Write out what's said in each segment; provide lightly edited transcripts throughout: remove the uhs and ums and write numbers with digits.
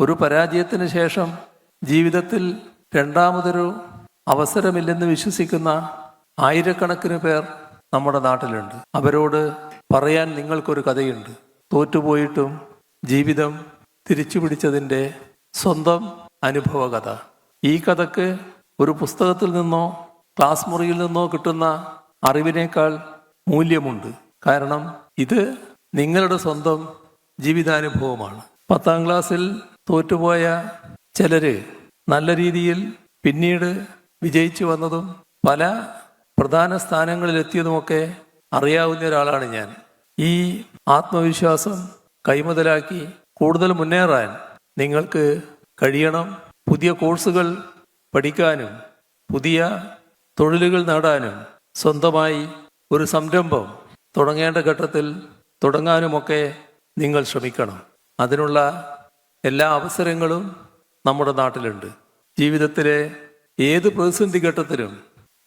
ഒരു പരാജയത്തിന് ശേഷം ജീവിതത്തിൽ രണ്ടാമതൊരു അവസരമില്ലെന്ന് വിശ്വസിക്കുന്ന ആയിരക്കണക്കിന് പേർ നമ്മുടെ നാട്ടിലുണ്ട്. അവരോട് പറയാൻ നിങ്ങൾക്കൊരു കഥയുണ്ട്. തോറ്റുപോയിട്ടും ജീവിതം തിരിച്ചു പിടിച്ചതിൻ്റെ സ്വന്തം അനുഭവ കഥ. ഈ കഥക്ക് ഒരു പുസ്തകത്തിൽ നിന്നോ ക്ലാസ് മുറിയിൽ നിന്നോ കിട്ടുന്ന അറിവിനേക്കാൾ മൂല്യമുണ്ട്. കാരണം ഇത് നിങ്ങളുടെ സ്വന്തം ജീവിതാനുഭവമാണ്. 10ാം ക്ലാസ്സിൽ തോറ്റുപോയ ചിലര് നല്ല രീതിയിൽ പിന്നീട് വിജയിച്ചു വന്നതും പല പ്രധാന സ്ഥാനങ്ങളിലെത്തിയതുമൊക്കെ അറിയാവുന്ന ഒരാളാണ് ഞാൻ. ഈ ആത്മവിശ്വാസം കൈമുതലാക്കി കൂടുതൽ മുന്നേറാൻ നിങ്ങൾക്ക് കഴിയണം. പുതിയ കോഴ്സുകൾ പഠിക്കാനും പുതിയ തൊഴിലുകൾ നേടാനും സ്വന്തമായി ഒരു സംരംഭം തുടങ്ങേണ്ട ഘട്ടത്തിൽ തുടങ്ങാനുമൊക്കെ നിങ്ങൾ ശ്രമിക്കണം. അതിനുള്ള എല്ലാ അവസരങ്ങളും നമ്മുടെ നാട്ടിലുണ്ട്. ജീവിതത്തിലെ ഏത് പ്രതിസന്ധി ഘട്ടത്തിലും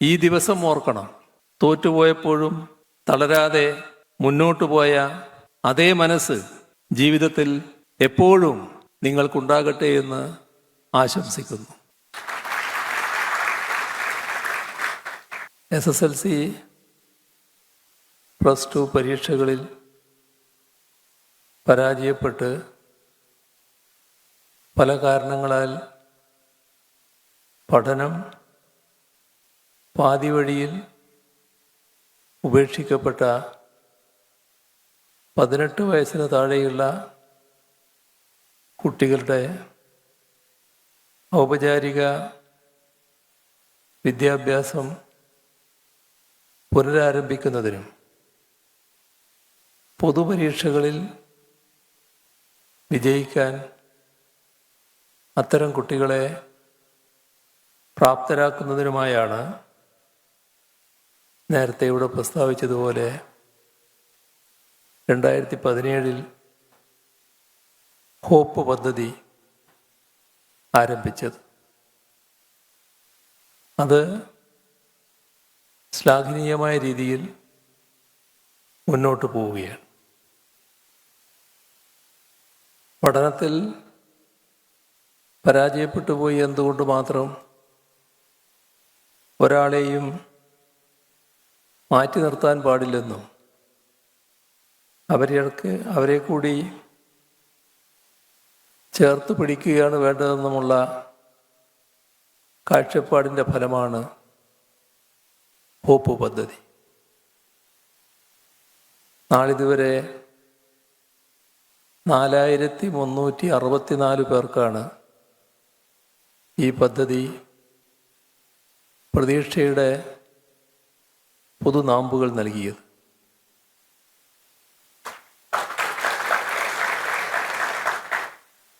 ഈ ദിവസം ഓർക്കണം. തോറ്റുപോയപ്പോഴും തളരാതെ മുന്നോട്ടു പോയ അതേ മനസ്സ് ജീവിതത്തിൽ എപ്പോഴും നിങ്ങൾക്കുണ്ടാകട്ടെ എന്ന് ആശംസിക്കുന്നു. SSLC +2 പരീക്ഷകളിൽ പരാജയപ്പെട്ട് പല കാരണങ്ങളാൽ പഠനം പാതി വഴിയിൽ ഉപേക്ഷിക്കപ്പെട്ട 18 വയസ്സിന് താഴെയുള്ള കുട്ടികളുടെ ഔപചാരിക വിദ്യാഭ്യാസം പുനരാരംഭിക്കുന്നതിനും പൊതുപരീക്ഷകളിൽ വിജയിക്കാൻ അത്തരം കുട്ടികളെ പ്രാപ്തരാക്കുന്നതിനുമായാണ് നേരത്തെ ഇവിടെ പ്രസ്താവിച്ചതുപോലെ 2017 ഹോപ്പ് പദ്ധതി ആരംഭിച്ചത്. അത് ശ്ലാഘനീയമായ രീതിയിൽ മുന്നോട്ട് പോവുകയാണ്. പഠനത്തിൽ പരാജയപ്പെട്ടു പോയി എന്തുകൊണ്ട് മാത്രം ഒരാളെയും മാറ്റി നിർത്താൻ പാടില്ലെന്നും അവരെ കൂടി ചേർത്ത് പിടിക്കുകയാണ് വേണ്ടതെന്നുമുള്ള കാഴ്ചപ്പാടിൻ്റെ ഫലമാണ് ഹോപ്പ് പദ്ധതി. നാളിതുവരെ 4364 പേർക്കാണ് ഈ പദ്ധതി പ്രതീക്ഷയുടെ പുതുനാമ്പുകൾ നൽകിയത്.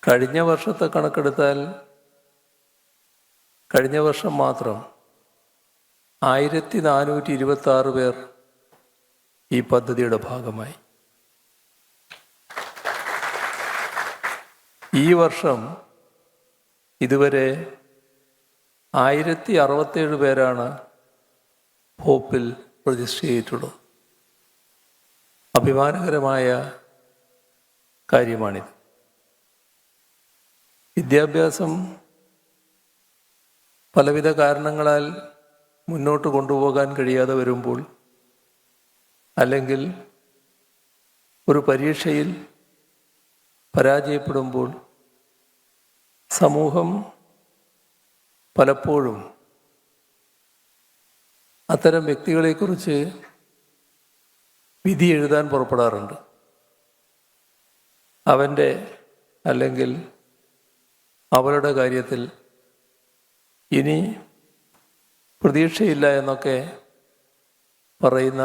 കഴിഞ്ഞ വർഷത്തെ കണക്കെടുത്താൽ കഴിഞ്ഞ വർഷം മാത്രം 1426 പേർ ഈ പദ്ധതിയുടെ ഭാഗമായി. ഈ വർഷം ഇതുവരെ 1067 പേരാണ് ഹോപ്പിൽ രജിസ്റ്റർ ചെയ്തിട്ടുള്ളത്. അഭിമാനകരമായ കാര്യമാണിത്. വിദ്യാഭ്യാസം പലവിധ കാരണങ്ങളാൽ മുന്നോട്ട് കൊണ്ടുപോകാൻ കഴിയാതെ വരുമ്പോൾ, അല്ലെങ്കിൽ ഒരു പരീക്ഷയിൽ പരാജയപ്പെടുമ്പോൾ സമൂഹം പലപ്പോഴും അത്തരം വ്യക്തികളെക്കുറിച്ച് വിധി എഴുതാൻ പുറപ്പെടാറുണ്ട്. അവൻ്റെ അല്ലെങ്കിൽ അവളുടെ കാര്യത്തിൽ ഇനി പ്രതീക്ഷയില്ല എന്നൊക്കെ പറയുന്ന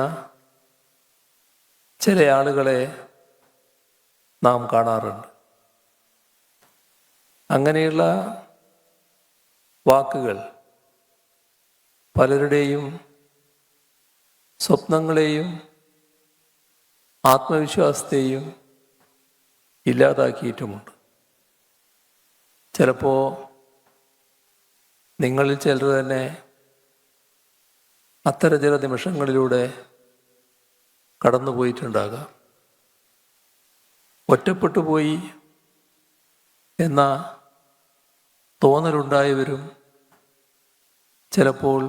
ചില ആളുകളെ നാം കാണാറുണ്ട്. അങ്ങനെയുള്ള വാക്കുകൾ പലരുടെയും സ്വപ്നങ്ങളെയും ആത്മവിശ്വാസത്തെയും ഇല്ലാതാക്കിയിട്ടുമുണ്ട്. ചിലപ്പോൾ നിങ്ങളിൽ ചിലർ തന്നെ അത്തരം ചില നിമിഷങ്ങളിലൂടെ കടന്നുപോയിട്ടുണ്ടാകാം. ഒറ്റപ്പെട്ടു പോയി എന്ന തോന്നലുണ്ടായവരും ചിലപ്പോൾ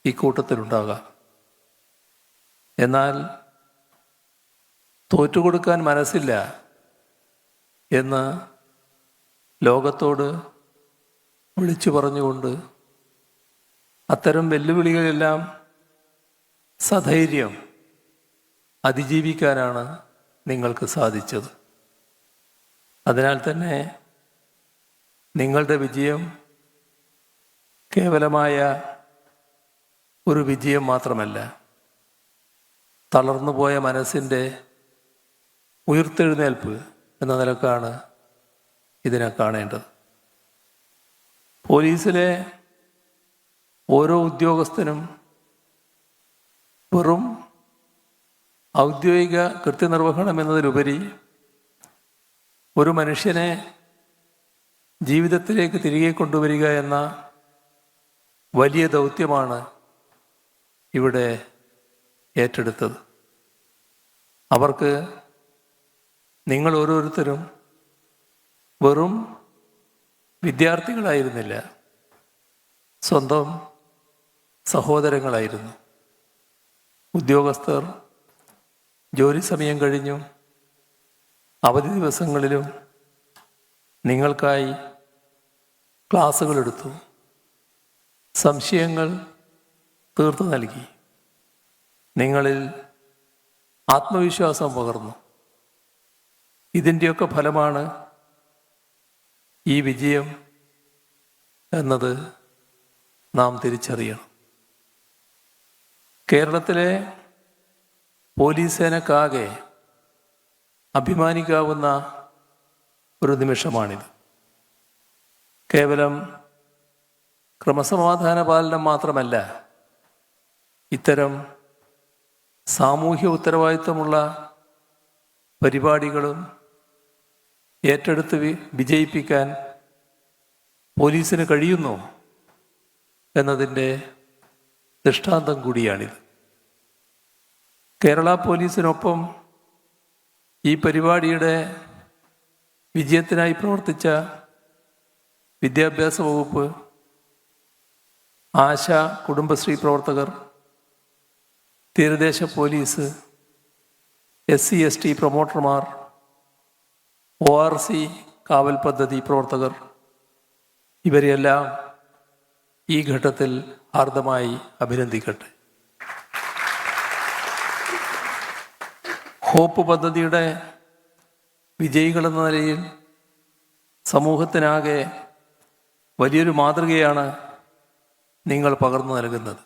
ഇക്കൂട്ടത്തിലുണ്ടാകാം. എന്നാൽ തോറ്റുകൊടുക്കാൻ മനസ്സില്ല എന്ന് ലോകത്തോട് വിളിച്ചു പറഞ്ഞുകൊണ്ട് അത്തരം വെല്ലുവിളികളെല്ലാം സധൈര്യം അതിജീവിക്കാനാണ് നിങ്ങൾക്ക് സാധിച്ചത്. അതിനാൽ തന്നെ നിങ്ങളുടെ വിജയം കേവലമായ ഒരു വിജയം മാത്രമല്ല, തളർന്നുപോയ മനസ്സിൻ്റെ ഉയിർത്തെഴുന്നേൽപ്പ് എന്ന നിലക്കാണ് ഇതിനെ കാണേണ്ടത്. പോലീസിലെ ഓരോ ഉദ്യോഗസ്ഥനും വെറും ഔദ്യോഗിക കൃത്യനിർവഹണം എന്നതിലുപരി ഒരു മനുഷ്യനെ ജീവിതത്തിലേക്ക് തിരികെ കൊണ്ടുവരിക എന്ന വലിയ ദൗത്യമാണ് ഇവിടെ ഏറ്റെടുത്തത്. അവർക്ക് നിങ്ങൾ ഓരോരുത്തരും വെറും വിദ്യാർത്ഥികളായിരുന്നില്ല, സ്വന്തം സഹോദരങ്ങളായിരുന്നു. ഉദ്യോഗസ്ഥർ ജോലി സമയം കഴിഞ്ഞും അവധി ദിവസങ്ങളിലും നിങ്ങൾക്കായി ക്ലാസ്സുകളെടുത്തു, സംശയങ്ങൾ തീർത്തു നൽകി, നിങ്ങളിൽ ആത്മവിശ്വാസം പകർന്നു. ഇതിൻ്റെയൊക്കെ ഫലമാണ് ഈ വിജയം എന്നത് നാം തിരിച്ചറിയണം. കേരളത്തിലെ പോലീസ് സേനക്കാകെ അഭിമാനിക്കാവുന്ന ഒരു നിമിഷമാണിത്. കേവലം ക്രമസമാധാന പാലനം മാത്രമല്ല, ഇത്തരം സാമൂഹ്യ ഉത്തരവാദിത്വമുള്ള പരിപാടികളും ഏറ്റെടുത്ത് വിജയിപ്പിക്കാൻ പോലീസിന് കഴിയുന്നു എന്നതിൻ്റെ ദൃഷ്ടാന്തം കൂടിയാണിത്. കേരള പോലീസിനൊപ്പം ഈ പരിപാടിയുടെ വിജയത്തിനായി പ്രവർത്തിച്ച വിദ്യാഭ്യാസ വകുപ്പ്, ആശ, കുടുംബശ്രീ പ്രവർത്തകർ, തീരദേശ പോലീസ്, SC/ST പ്രൊമോട്ടർമാർ, ORC കാവൽ പദ്ധതി പ്രവർത്തകർ, ഇവരെയെല്ലാം ഈ ഘട്ടത്തിൽ ഹാർദമായി അഭിനന്ദിക്കട്ടെ. ഹോപ്പ് പദ്ധതിയുടെ വിജയികളെന്ന നിലയിൽ സമൂഹത്തിനാകെ വലിയൊരു മാതൃകയാണ് നിങ്ങൾ പകർന്നു നൽകുന്നത്.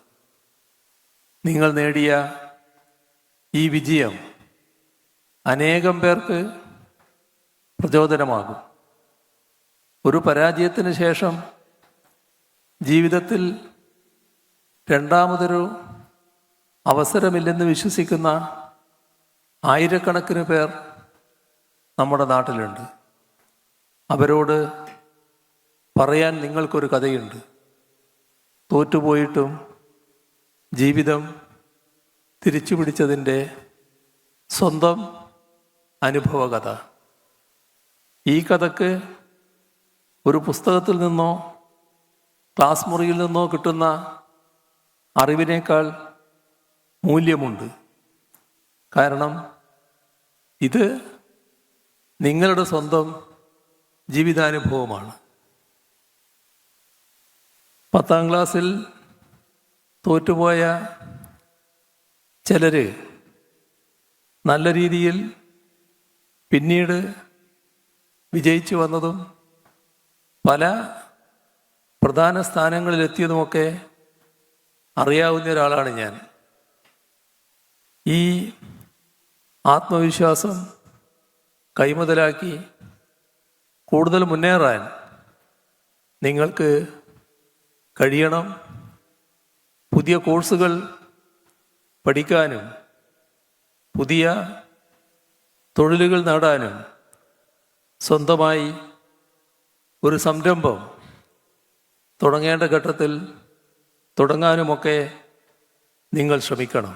നിങ്ങൾ നേടിയ ഈ വിജയം അനേകം പേർക്ക് പ്രചോദനമാകും. ഒരു പരാജയത്തിന് ശേഷം ജീവിതത്തിൽ രണ്ടാമതൊരു അവസരമില്ലെന്ന് വിശ്വസിക്കുന്ന ആയിരക്കണക്കിന് പേർ നമ്മുടെ നാട്ടിലുണ്ട്. അവരോട് പറയാൻ നിങ്ങൾക്കൊരു കഥയുണ്ട്. തോറ്റുപോയിട്ടും ജീവിതം തിരിച്ചു പിടിച്ചതിൻ്റെ സ്വന്തം അനുഭവ കഥ. ഈ കഥക്ക് ഒരു പുസ്തകത്തിൽ നിന്നോ ക്ലാസ് മുറിയിൽ നിന്നോ കിട്ടുന്ന അറിവിനേക്കാൾ മൂല്യമുണ്ട്. കാരണം ഇത് നിങ്ങളുടെ സ്വന്തം ജീവിതാനുഭവമാണ്. 10ാം ക്ലാസ്സിൽ തോറ്റുപോയ ചിലർ നല്ല രീതിയിൽ പിന്നീട് വിജയിച്ചു വന്നതും പല പ്രധാന സ്ഥാനങ്ങളിലെത്തിയതുമൊക്കെ അറിയാവുന്ന ഒരാളാണ് ഞാൻ. ഈ ആത്മവിശ്വാസം കൈമുതലാക്കി കൂടുതൽ മുന്നേറാൻ നിങ്ങൾക്ക് കഴിയണം. പുതിയ കോഴ്സുകൾ പഠിക്കാനും പുതിയ തൊഴിലുകൾ നേടാനും സ്വന്തമായി ഒരു സംരംഭം തുടങ്ങേണ്ട ഘട്ടത്തിൽ തുടങ്ങാനുമൊക്കെ നിങ്ങൾ ശ്രമിക്കണം.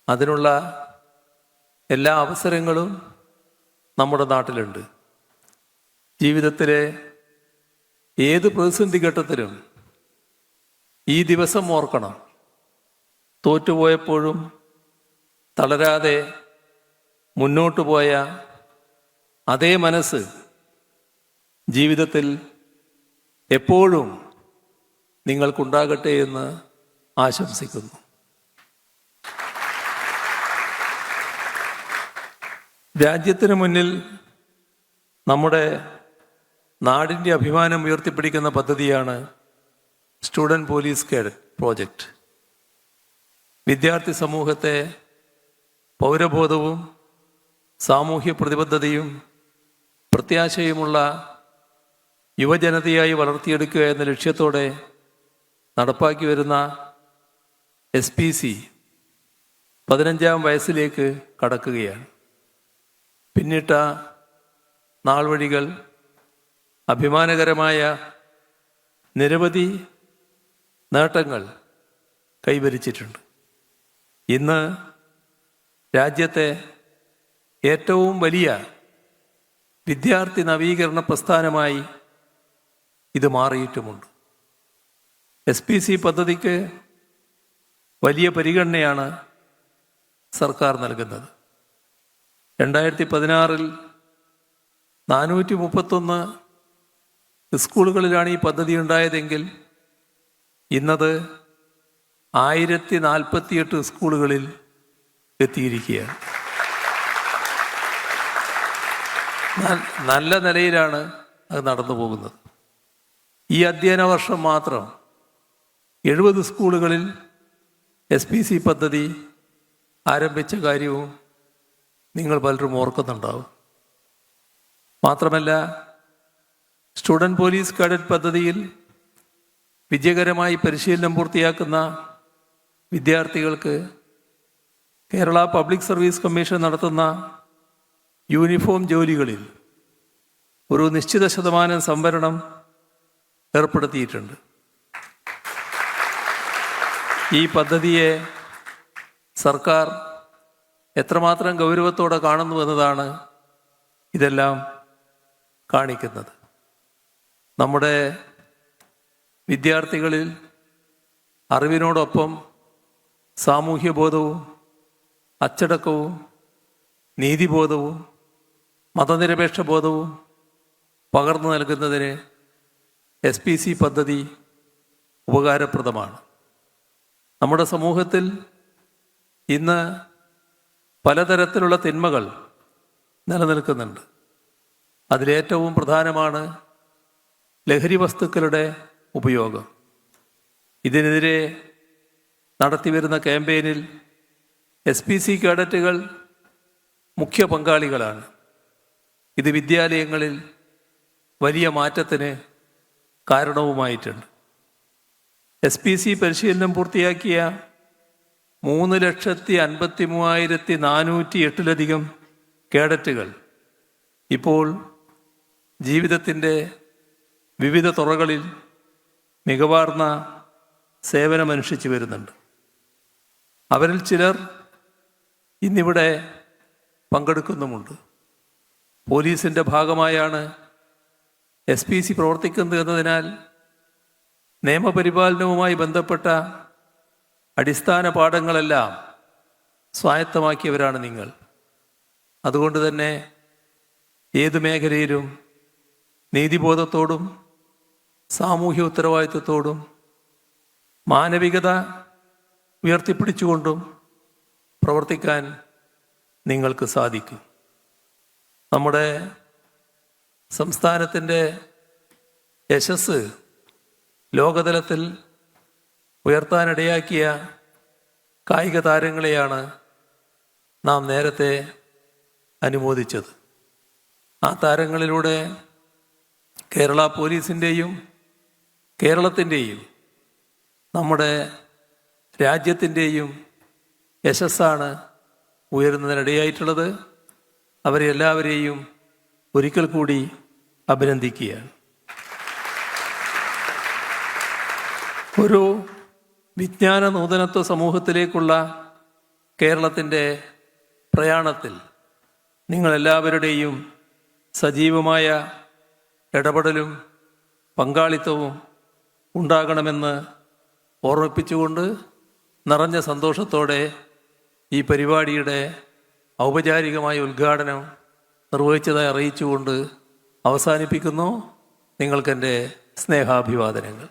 അതിനുള്ള എല്ലാ അവസരങ്ങളും നമ്മുടെ നാട്ടിലുണ്ട്. ജീവിതത്തിലെ ഏത് പ്രതിസന്ധി ഘട്ടത്തിലും ഈ ദിവസം ഓർക്കണം. തോറ്റുപോയപ്പോഴും തളരാതെ മുന്നോട്ടു പോയ അതേ മനസ്സ് ജീവിതത്തിൽ എപ്പോഴും നിങ്ങൾക്കുണ്ടാകട്ടെ എന്ന് ആശംസിക്കുന്നു. രാജ്യത്തിന് മുന്നിൽ നമ്മുടെ നാടിൻ്റെ അഭിമാനം ഉയർത്തിപ്പിടിക്കുന്ന പദ്ധതിയാണ് സ്റ്റുഡൻറ് പോലീസ് കേഡറ്റ് പ്രോജക്റ്റ്. വിദ്യാർത്ഥി സമൂഹത്തെ പൗരബോധവും സാമൂഹ്യ പ്രതിബദ്ധതയും പ്രത്യാശയുമുള്ള യുവജനതയായി വളർത്തിയെടുക്കുക എന്ന ലക്ഷ്യത്തോടെ നടപ്പാക്കി വരുന്ന SPC 15ാം വയസ്സിലേക്ക് കടക്കുകയാണ്. പിന്നിട്ട നാൾവഴികൾ അഭിമാനകരമായ നിരവധി നേട്ടങ്ങൾ കൈവരിച്ചിട്ടുണ്ട്. ഇന്ന് രാജ്യത്തെ ഏറ്റവും വലിയ വിദ്യാർത്ഥി നവീകരണ പ്രസ്ഥാനമായി ഇത് മാറിയിട്ടുമുണ്ട്. SPC പദ്ധതിക്ക് വലിയ പരിഗണനയാണ് സർക്കാർ നൽകുന്നത്. 2016 431 സ്കൂളുകളിലാണ് ഈ പദ്ധതി ഉണ്ടായതെങ്കിൽ ഇന്നത് 1048 സ്കൂളുകളിൽ എത്തിയിരിക്കുകയാണ്. നല്ല നിലയിലാണ് അത് നടന്നു പോകുന്നത്. ഈ അധ്യയന വർഷം മാത്രം 70 സ്കൂളുകളിൽ SPC പദ്ധതി ആരംഭിച്ച കാര്യവും നിങ്ങൾ പലരും ഓർക്കുന്നുണ്ടാവും. മാത്രമല്ല, സ്റ്റുഡൻറ് പോലീസ് കേഡറ്റ് പദ്ധതിയിൽ വിജയകരമായി പരിശീലനം പൂർത്തിയാക്കുന്ന വിദ്യാർത്ഥികൾക്ക് കേരള പബ്ലിക് സർവീസ് കമ്മീഷൻ നടത്തുന്ന യൂണിഫോം ജോലികളിൽ ഒരു നിശ്ചിത ശതമാനം സംവരണം ഏർപ്പെടുത്തിയിട്ടുണ്ട്. ഈ പദ്ധതിയെ സർക്കാർ എത്രമാത്രം ഗൗരവത്തോടെ കാണുന്നു എന്നതാണ് ഇതെല്ലാം കാണിക്കുന്നത്. നമ്മുടെ വിദ്യാർത്ഥികളിൽ അറിവിനോടൊപ്പം സാമൂഹ്യബോധവും അച്ചടക്കവും നീതിബോധവും മതനിരപേക്ഷ ബോധവും പകർന്നു നൽകുന്നതിന് SPC പദ്ധതി ഉപകാരപ്രദമാണ്. നമ്മുടെ സമൂഹത്തിൽ ഇന്ന് പലതരത്തിലുള്ള തിന്മകൾ നിലനിൽക്കുന്നുണ്ട്. അതിലേറ്റവും പ്രധാനമാണ് ലഹരി വസ്തുക്കളുടെ ഉപയോഗം. ഇതിനെതിരെ നടത്തിവരുന്ന ക്യാമ്പയിനിൽ SPC കേഡറ്റുകൾ മുഖ്യ പങ്കാളികളാണ്. ഇത് വിദ്യാലയങ്ങളിൽ വലിയ മാറ്റത്തിന് കാരണവുമായിട്ടുണ്ട്. SPC പരിശീലനം പൂർത്തിയാക്കിയ 3,53,408 കേഡറ്റുകൾ ഇപ്പോൾ ജീവിതത്തിൻ്റെ വിവിധ തുറകളിൽ മികവാർന്ന സേവനമനുഷ്ഠിച്ചു വരുന്നുണ്ട്. അവരിൽ ചിലർ ഇന്നിവിടെ പങ്കെടുക്കുന്നുമുണ്ട്. പോലീസിൻ്റെ ഭാഗമായാണ് SPC പ്രവർത്തിക്കുന്നത് എന്നതിനാൽ നിയമപരിപാലനവുമായി ബന്ധപ്പെട്ട അടിസ്ഥാന പാഠങ്ങളെല്ലാം സ്വായത്തമാക്കിയവരാണ് നിങ്ങൾ. അതുകൊണ്ട് തന്നെ ഏതു മേഖലയിലും നീതിബോധത്തോടും സാമൂഹ്യ ഉത്തരവാദിത്വത്തോടും മാനവികത ഉയർത്തിപ്പിടിച്ചുകൊണ്ടും പ്രവർത്തിക്കാൻ നിങ്ങൾക്ക് സാധിക്കും. നമ്മുടെ സംസ്ഥാനത്തിൻ്റെ യശസ് ലോകതലത്തിൽ ഉയർത്താനിടയാക്കിയ കായിക താരങ്ങളെയാണ് നാം നേരത്തെ അനുമോദിച്ചത്. ആ താരങ്ങളിലൂടെ കേരള പോലീസിൻ്റെയും കേരളത്തിൻ്റെയും നമ്മുടെ രാജ്യത്തിൻ്റെയും യശസ്സാണ് ഉയരുന്നതിനിടയായിട്ടുള്ളത്. അവരെ എല്ലാവരെയും ഒരിക്കൽ കൂടി അഭിനന്ദിക്കുകയാണ്. ഒരു വിജ്ഞാന നൂതനത്വ സമൂഹത്തിലേക്കുള്ള കേരളത്തിൻ്റെ പ്രയാണത്തിൽ നിങ്ങളെല്ലാവരുടെയും സജീവമായ ഇടപെടലും പങ്കാളിത്തവും ഉണ്ടാകണമെന്ന് ഓർമ്മിപ്പിച്ചുകൊണ്ട് നിറഞ്ഞ സന്തോഷത്തോടെ ഈ പരിപാടിയുടെ ഔപചാരികമായ ഉദ്ഘാടനം നിർവഹിച്ചതായി അറിയിച്ചുകൊണ്ട് അവസാനിപ്പിക്കുന്നു. നിങ്ങൾക്കെൻ്റെ സ്നേഹാഭിവാദനങ്ങൾ.